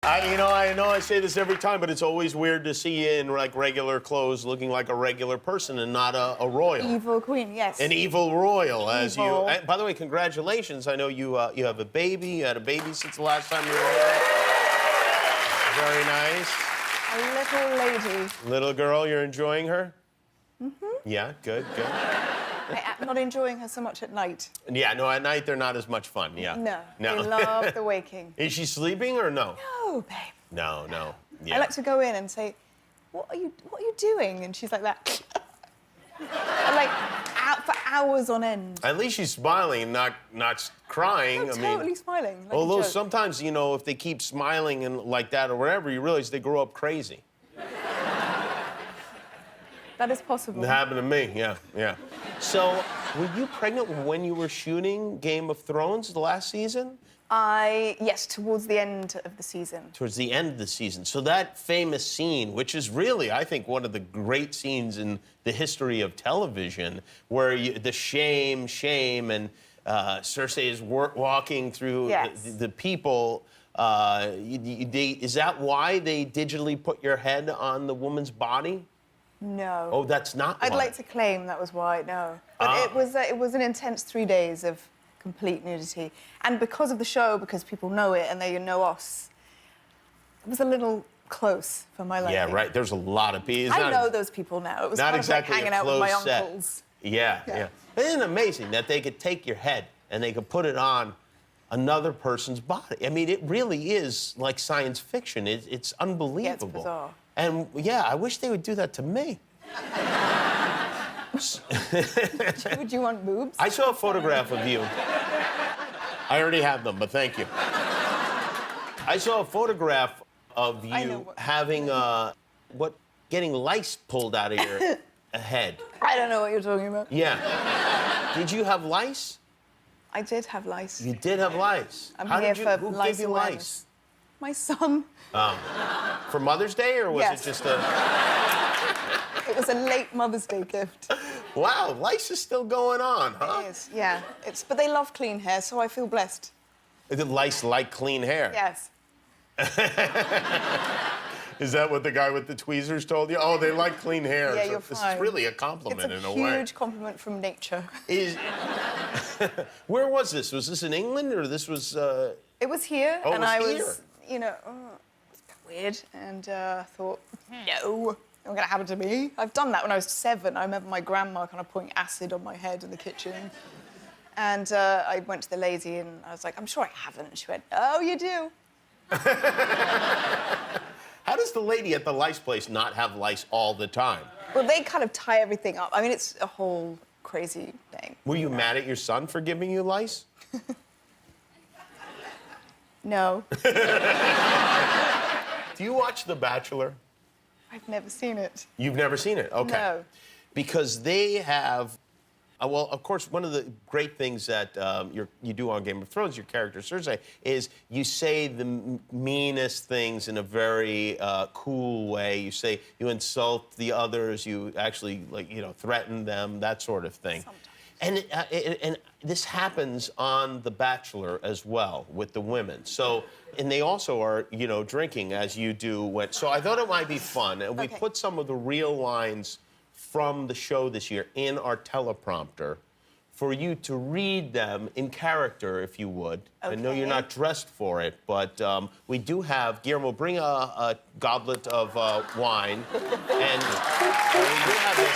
I know I say this every time, but it's always weird to see you in like regular clothes, looking like a regular person and not a royal. Evil queen, yes. An evil royal, as you. Evil. And by the way, congratulations! I know you have a baby. You had a baby since the last time you were here. Very nice. A little lady. Little girl, you're enjoying her? Mm-hmm. Yeah, good. I'm not enjoying her so much at night. Yeah, no, at night they're not as much fun. Yeah. No. They love the waking. Is she sleeping or no? No, babe. No. Yeah. I like to go in and say, what are you doing? And she's like that. Like out for hours on end. At least she's smiling, not crying. I'm totally smiling. Like although a joke. sometimes, if they keep smiling and like that or whatever, you realize they grow up crazy. That is possible. It happened to me, yeah. So, were you pregnant when you were shooting Game of Thrones the last season? Yes, towards the end of the season. Towards the end of the season. So that famous scene, which is really, I think, one of the great scenes in the history of television, where the shame, and Cersei is walking through the people. Is that why they digitally put your head on the woman's body? No. Oh, that's not why. I'd like to claim that was why, no. But it was an intense 3 days of complete nudity. And because of the show, because people know it and they know us, it was a little close for my liking. Yeah, right. There's a lot of people. I know those people now. It was not kind exactly of like hanging out with my set. uncles. Yeah. Isn't it amazing that they could take your head and they could put it on another person's body? I mean, it really is like science fiction. It's unbelievable. Yeah, it's bizarre. And, yeah, I wish they would do that to me. Would you want boobs? I saw a photograph of you. I already have them, but thank you. I saw a photograph of you having, getting lice pulled out of your head. I don't know what you're talking about. Yeah. Did you have lice? I did have lice. You did have lice. I'm How here did you, for who lice gave you awareness. lice? My son. For Mother's Day, or was Yes. it just a... It was a late Mother's Day gift. Wow, lice is still going on, huh? It is, yeah. But they love clean hair, so I feel blessed. The lice like clean hair? Yes. Is that what the guy with the tweezers told you? Oh, they like clean hair. Yeah, so you're this fine. is really a compliment in a way. It's a huge compliment from nature. Where was this? Was this in England, or this was... It was here, Oh, it and was I here. was, it's a bit weird, and thought, no, not gonna happen to me. I've done that when I was 7. I remember my grandma kind of pouring acid on my head in the kitchen. And I went to the lady, and I was like, I'm sure I haven't. And she went, oh, you do. How does the lady at the lice place not have lice all the time? Well, they kind of tie everything up. I mean, it's a whole crazy thing. Were you mad at your son for giving you lice? No. Do you watch The Bachelor? I've never seen it. You've never seen it? Okay. No. Because they have... well, of course, one of the great things that you do on Game of Thrones, your character Cersei, is you say the meanest things in a very cool way. You insult the others, you actually threaten them, that sort of thing. Sometimes. And this happens on The Bachelor as well with the women. So, and they also are, drinking as you do. So I thought it might be fun, and we put some of the real lines from the show this year in our teleprompter for you to read them in character, if you would. I know you're not dressed for it, but we do have... Guillermo, bring a goblet of wine. And we do have this...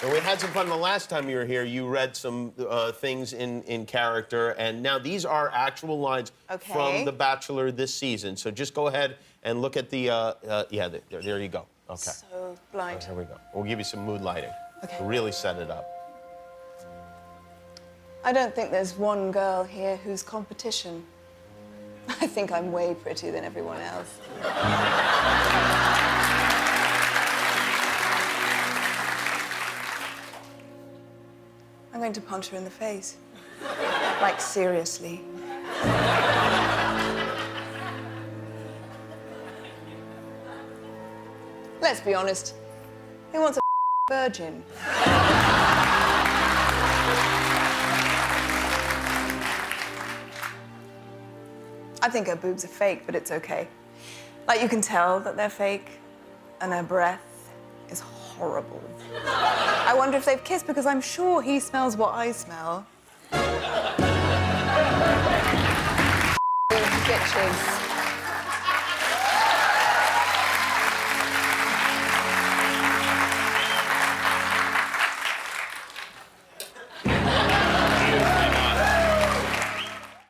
And we had some fun the last time you were here. You read some things in character, and now these are actual lines from The Bachelor this season. So just go ahead and look at the... there you go. Okay. So blind. Here we go. We'll give you some mood lighting. Okay. To really set it up. I don't think there's one girl here who's competition. I think I'm way prettier than everyone else. I'm going to punch her in the face. Like, seriously. Let's be honest. Who wants a virgin? I think her boobs are fake, but it's okay. Like, you can tell that they're fake, and her breath is horrible. I wonder if they've kissed, because I'm sure he smells what I smell. Bitches.